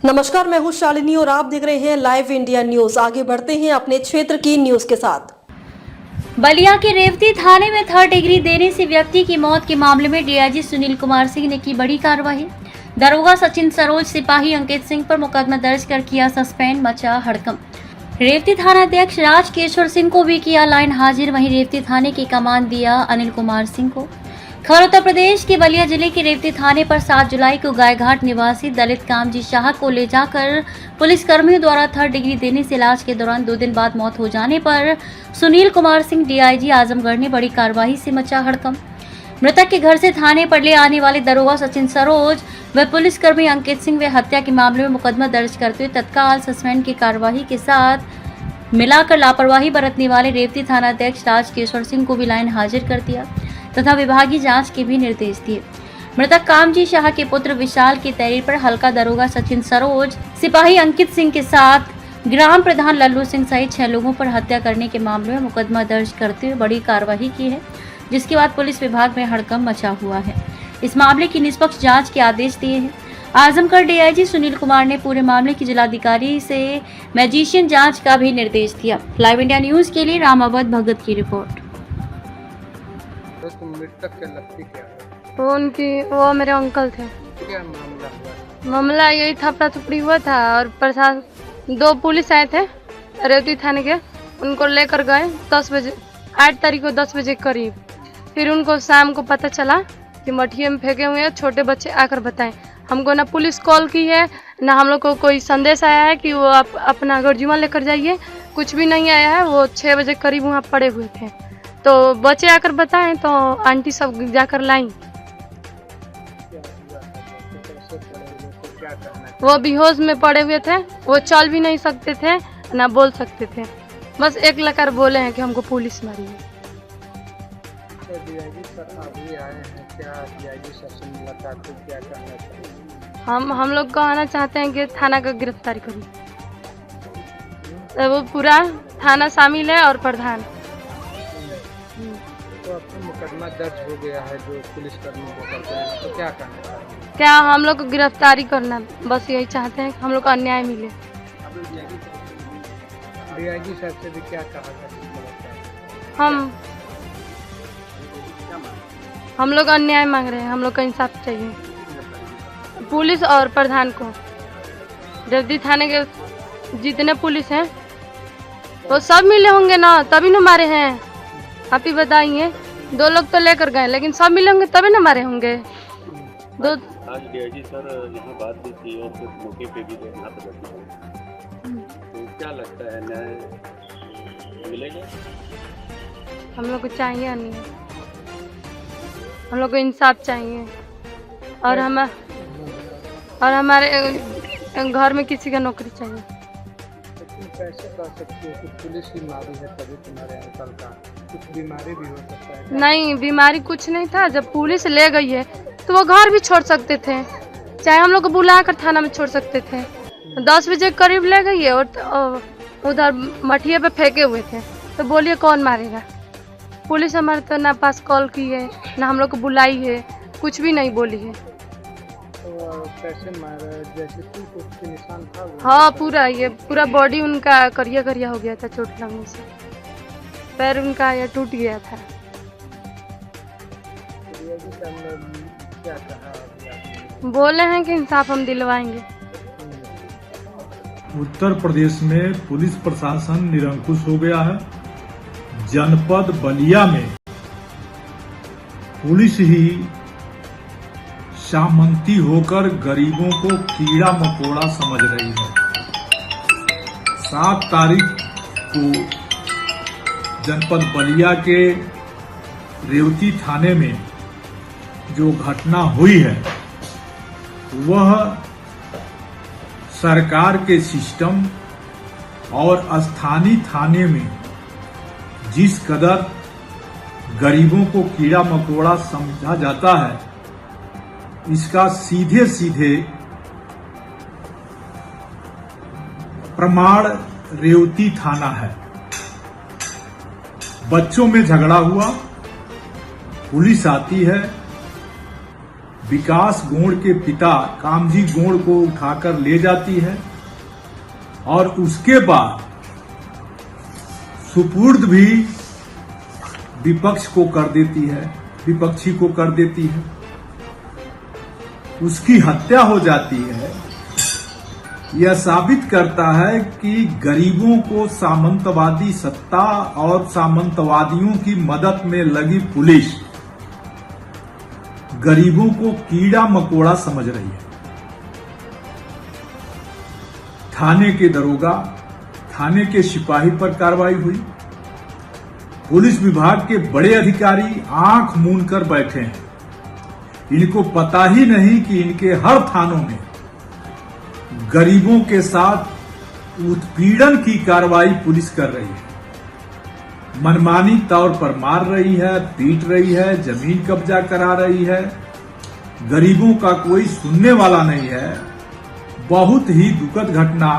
नमस्कार, मैं हूं शालिनी और आप देख रहे हैं लाइव इंडिया न्यूज। आगे बढ़ते हैं अपने क्षेत्र की न्यूज के साथ। बलिया के रेवती थाने में 3rd डिग्री देने से व्यक्ति की मौत के मामले में डीआईजी सुनील कुमार सिंह ने की बड़ी कार्रवाई। दरोगा सचिन सरोज, सिपाही अंकित सिंह पर मुकदमा दर्ज कर किया सस्पेंड, मचा हड़कंप। रेवती थाना अध्यक्ष राजकेश्वर सिंह को भी किया लाइन हाजिर, वहीं रेवती थाने की कमान दिया अनिल कुमार सिंह को। खैर, उत्तर प्रदेश के बलिया जिले के रेवती थाने पर 7 जुलाई को गायघाट निवासी दलित कामजी शाह को ले जाकर पुलिस कर्मियों द्वारा 3rd डिग्री देने से इलाज के दौरान 2 दिन बाद मौत हो जाने पर सुनील कुमार सिंह डीआईजी आजमगढ़ ने बड़ी कार्रवाई से मचा हड़कंप। मृतक के घर से थाने पर ले आने वाले दरोगा सचिन सरोज व पुलिसकर्मी अंकित सिंह व हत्या के मामले में मुकदमा दर्ज करते हुए तत्काल सस्पेंड की कार्यवाही के साथ मिलाकर लापरवाही बरतने वाले रेवती थाना अध्यक्ष राजकेश्वर सिंह को भी लाइन हाजिर कर दिया तथा विभागीय जांच के भी निर्देश दिए। मृतक कामजी शाह के पुत्र विशाल की तहरीर पर हल्का दरोगा सचिन सरोज, सिपाही अंकित सिंह के साथ ग्राम प्रधान लल्लू सिंह सहित 6 लोगों पर हत्या करने के मामले में मुकदमा दर्ज करते हुए बड़ी कार्रवाई की है, जिसके बाद पुलिस विभाग में हड़कंप मचा हुआ है। इस मामले की निष्पक्ष जांच के आदेश दिए हैं। आजमगढ़ डीआईजी सुनील कुमार ने पूरे मामले की जिलाधिकारी से मैजिशियन जांच का भी निर्देश दिया। लाइव इंडिया न्यूज के लिए रामावत भगत की रिपोर्ट। तो मृतक के लगती क्या है? वो मेरे अंकल थे। क्या मामला हुआ? मामला यही थपड़ा थपड़ी हुआ था और प्रशासन 2 पुलिस आए थे रेवती थाने के, उनको लेकर गए 10 बजे 8 तारीख को 10 बजे करीब। फिर उनको शाम को पता चला कि मठिए में फेंके हुए हैं, छोटे बच्चे आकर बताएं। हमको ना पुलिस कॉल की है ना हम लोग को कोई संदेश आया है कि वो अपना गर्जुमा लेकर जाइए, कुछ भी नहीं आया है। वो 6 बजे करीब वहाँ पड़े हुए थे, तो बच्चे आकर बताएं तो आंटी सब जाकर लाई। वो बेहोश में पड़े हुए थे, वो चल भी नहीं सकते थे ना बोल सकते थे, बस एक लकार बोले हैं कि हमको पुलिस मारी है। हम लोग कहना चाहते हैं कि थाना का गिरफ्तारी करिए। वो पूरा थाना शामिल है और प्रधान। तो अब तो मुकदमा दर्ज हो गया है जो पुलिस कर्मियों को करते हैं, तो क्या करना है? क्या हम लोग को गिरफ्तारी करना, बस यही चाहते हैं कि हम लोग को अन्याय मिले। डीआईजी साहब से भी क्या कहा था? हम लोग अन्याय मांग रहे हैं, हम लोग का इंसाफ चाहिए पुलिस और प्रधान को। रेवती थाने के जितने पुलिस हैं वो सब मिले होंगे ना, तभी ना मारे हैं। आप ही बताइए, 2 लोग तो लेकर गए लेकिन सब मिले होंगे तभी ना मारे होंगे। आज डीआईजी सर यहाँ बात भी की और फिर मौके पे भी यहाँ पे तो क्या लगता है न्याय मिलेगा? हम लोग को चाहिए अन्याय, हम लोग को इंसाफ चाहिए और हमारे घर में किसी का नौकरी चाहिए। कैसे कह सकते हो कि पुलिस ही मारी है तभी तुम्हारे अंकल का? कुछ बीमारी भी हो सकता है? नहीं, बीमारी कुछ नहीं था। जब पुलिस ले गई है तो वो घर भी छोड़ सकते थे, चाहे हम लोग को बुला कर थाना में छोड़ सकते थे। 10 बजे करीब ले गई है और उधर मठिए पे फेंके हुए थे, तो बोलिए कौन मारेगा? पुलिस हमारे तो ना पास कॉल की है ना हम लोग को बुलाई है, कुछ भी नहीं बोली है। तो कैसे मारा? जैसे कुछ निशान था? हाँ, पूरा बॉडी उनका करिया करिया हो गया था चोट लगने से, पैर उनका ये टूट गया था। क्या कहा? बोले हैं कि इंसाफ हम दिलवाएंगे। उत्तर प्रदेश में पुलिस प्रशासन निरंकुश हो गया है। जनपद बलिया में पुलिस ही सामंती होकर गरीबों को कीड़ा मकोड़ा समझ रही है। 7 तारीख को जनपद बलिया के रेवती थाने में जो घटना हुई है वह सरकार के सिस्टम और स्थानीय थाने में जिस कदर गरीबों को कीड़ा मकोड़ा समझा जाता है, इसका सीधे सीधे प्रमाण रेवती थाना है। बच्चों में झगड़ा हुआ, पुलिस आती है, विकास गोड़ के पिता कामजी गोड़ को उठाकर ले जाती है और उसके बाद सुपुर्द भी विपक्ष को कर देती है, विपक्षी को कर देती है। उसकी हत्या हो जाती है। यह साबित करता है कि गरीबों को सामंतवादी सत्ता और सामंतवादियों की मदद में लगी पुलिस गरीबों को कीड़ा मकोड़ा समझ रही है। थाने के दरोगा, थाने के सिपाही पर कार्रवाई हुई। पुलिस विभाग के बड़े अधिकारी आंख मूंद कर बैठे हैं। इनको पता ही नहीं कि इनके हर थानों में गरीबों के साथ उत्पीड़न की कार्रवाई पुलिस कर रही है। मनमानी तौर पर मार रही है, पीट रही है, जमीन कब्जा करा रही है। गरीबों का कोई सुनने वाला नहीं है। बहुत ही दुखद घटना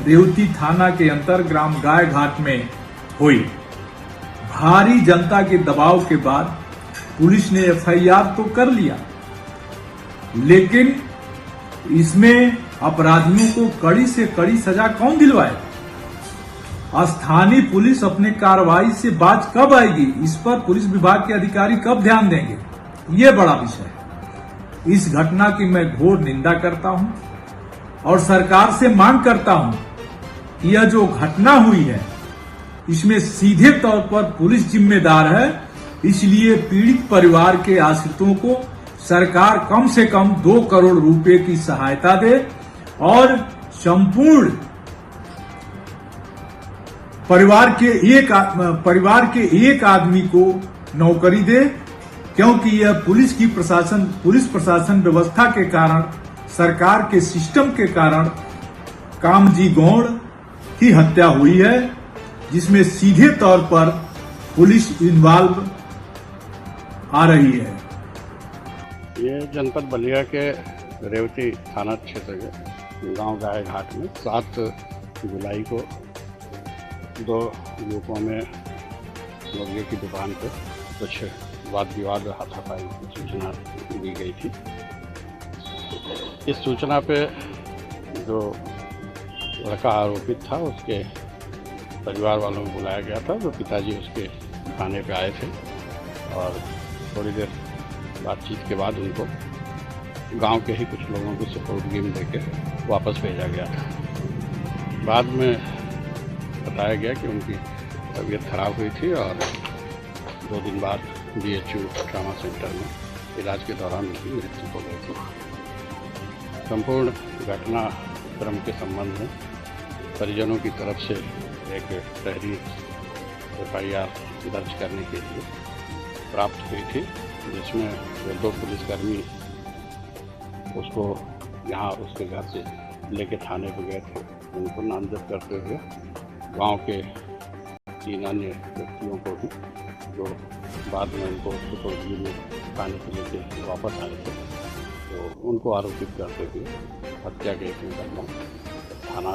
रेवती थाना के अंतर ग्राम गाय घाट में हुई। भारी जनता के दबाव के बाद पुलिस ने एफआईआर तो कर लिया, लेकिन इसमें अपराधियों को कड़ी से कड़ी सजा कौन दिलवाएगा? स्थानीय पुलिस अपने कार्रवाई से बाज कब आएगी? इस पर पुलिस विभाग के अधिकारी कब ध्यान देंगे? ये बड़ा विषय है। इस घटना की मैं घोर निंदा करता हूं और सरकार से मांग करता हूं कि यह जो घटना हुई है इसमें सीधे तौर पर पुलिस जिम्मेदार है। इसलिए पीड़ित परिवार के आश्रितों को सरकार कम से कम 2 करोड़ रुपए की सहायता दे और संपूर्ण परिवार के एक आदमी को नौकरी दे, क्योंकि यह पुलिस प्रशासन व्यवस्था के कारण, सरकार के सिस्टम के कारण कामजी गौड़ की हत्या हुई है, जिसमें सीधे तौर पर पुलिस इन्वॉल्व आ रही है। ये जनपद बलिया के रेवती थाना क्षेत्र के गांव गाय घाट में 7 जुलाई को 2 युवकों में मुर्गे की दुकान पर कुछ वाद विवाद हाथापाई की सूचना दी गई थी। इस सूचना पे जो लड़का आरोपित था उसके परिवार वालों को बुलाया गया था। तो पिताजी उसके थाने पे आए थे और थोड़ी देर बातचीत के बाद उनको गांव के ही कुछ लोगों को सपोर्ट गेम देके वापस भेजा गया था। बाद में बताया गया कि उनकी तबीयत खराब हुई थी और 2 दिन बाद BHU ट्रामा सेंटर में इलाज के दौरान उनकी मृत्यु हो गई थी। संपूर्ण घटनाक्रम के संबंध में परिजनों की तरफ से एक तहरीर FIR दर्ज करने के लिए प्राप्त हुई थी, जिसमें वो 2 पुलिसकर्मी उसको यहाँ उसके घर से लेके थाने पर गए थे। उनको नामजद करते हुए गांव के 3 अन्य व्यक्तियों को भी, जो बाद में उनको सुपुर्दगी में थाने पर लेके वापस आए थे, तो उनको आरोपित करते हुए हत्या के एक मुकदमा थाना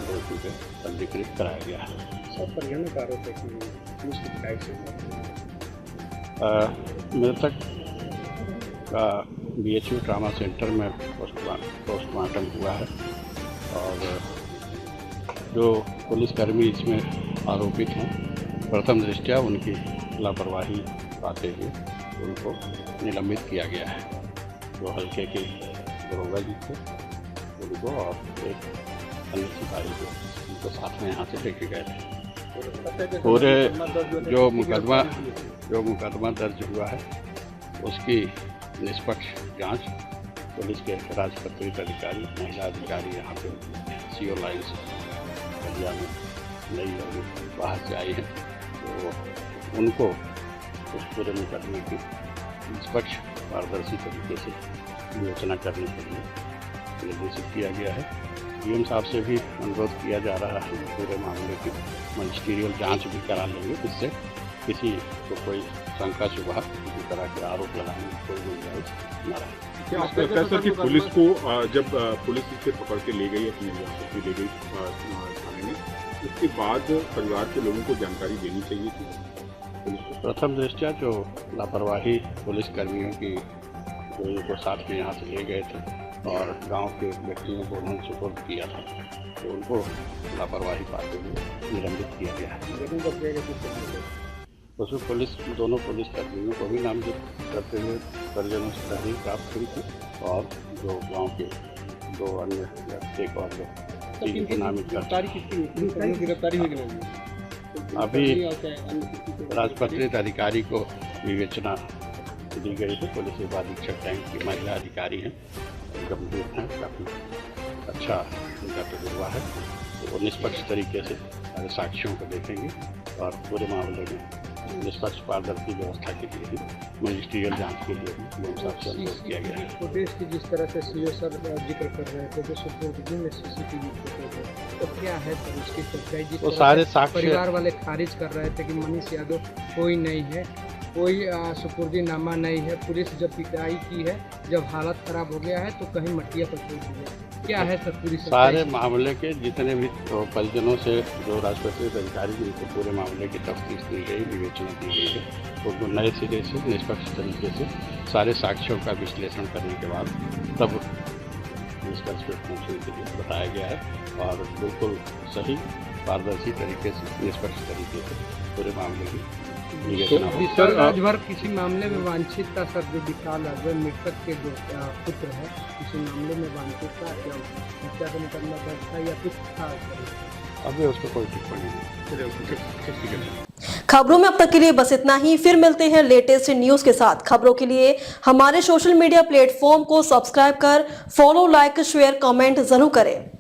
रेवती पे पंजीकृत कराया गया है। सब परिजनों का आरोप है कि पुलिस की पिटाई से मृतक का BHU ट्रामा सेंटर में पोस्टमार्टम हुआ है और जो पुलिसकर्मी इसमें आरोपित हैं, प्रथम दृष्टया उनकी लापरवाही पाते हुए उनको निलंबित किया गया है। जो हल्के के दरोगा जी थे उनको और एक अन्य सिपाही को उनको साथ में यहाँ से लेके गए थे। पूरे जो मुकदमा दर्ज हुआ है उसकी निष्पक्ष जांच पुलिस के राजपत्रित अधिकारी, महिला अधिकारी यहाँ पे CO लाइन्स बलिया में नई अभी बाहर से आई है, तो उनको उस पूरे मुकदमे की निष्पक्ष पारदर्शी तरीके से विवेचना करने के लिए निर्देशित किया गया है। DM साहब से भी अनुरोध किया जा रहा है पूरे मामले की मजिस्ट्रियल जांच भी करा लेंगे, जिससे किसी को कोई शंका शुबा किसी तरह के आरोप लगाने में कोई गुंजाइश न रहे। क्या आपको लगता है सर कि पुलिस को जब पुलिस इसे पकड़ के ले गई, अपनी रियासत ले गई थाने में, उसके बाद परिवार के लोगों को जानकारी देनी चाहिए थी पुलिस को? प्रथम दृष्टया जो लापरवाही पुलिस कर्मियों की जो इनको साथ में यहाँ से ले गए थे और गांव के व्यक्तियों को उन्होंने सुपुर्द किया था, तो उनको लापरवाही पाते हुए निलंबित किया गया है। उसमें पुलिस, दोनों पुलिस कर्मियों को भी नामजद करते हुए परिजनों से तहरीर प्राप्त हुई थी और जो गांव के 2 अन्य एक और तीन को नामित कर गिरफ्तारी हुई नहीं? अभी राजपत्रित अधिकारी को विवेचना दी गई थी। पुलिस उपाधीक्षक टैंक की महिला अधिकारी हैं, गंभीर हैं, काफ़ी अच्छा उनका तजुर्बा है। तो वो निष्पक्ष तरीके से सारे साक्ष्यों को देखेंगे और पूरे मामले में निष्पक्ष पारदर्शी व्यवस्था के लिए भी मजिस्ट्रियल जांच के लिए भी साक्ष्य अनुरोध किया गया है। प्रदेश की जिस तरह से सीओ सर जिक्र कर रहे थे, जो सुपुर्दगी में सीसीटीवी फुटेज है, तो क्या है सर उसकी सच्चाई? जिस वो तरह सारे से साक्ष्य परिवार वाले खारिज कर रहे थे कि मनीष यादव कोई नहीं है, कोई सुपुर्दीनामा नहीं है, पुलिस जब पिटाई की है, जब हालत खराब हो गया है तो कहीं मटिया पर छोड़ दिया, क्या है सर पूरी सारे मामले के जितने भी परिजनों से जो राजपत्रित अधिकारी जिनको पूरे मामले की तफ्तीश दी गई, विवेचना दी गई है, उनको नए सिरे से निष्पक्ष तरीके से सारे साक्ष्यों का विश्लेषण करने के बाद तब निष्पक्ष पे पहुँचने के लिए बताया गया है और बिल्कुल सही पारदर्शी तरीके से, निष्पक्ष तरीके से पूरे मामले की विवेचना हो। सर राजभर किसी मामले में वांछित था सर, जो विशाल अजय मृतक के जो पुत्र है, किसी मामले में वांछित था, क्या हत्या का मुकदमा दर्ज था या कुछ था? अभी उस पर कोई टिप्पणी नहीं। खबरों में अब तक के लिए बस इतना ही। फिर मिलते हैं लेटेस्ट न्यूज के साथ। खबरों के लिए हमारे सोशल मीडिया प्लेटफॉर्म को सब्सक्राइब कर फॉलो, लाइक, शेयर, कमेंट जरूर करें।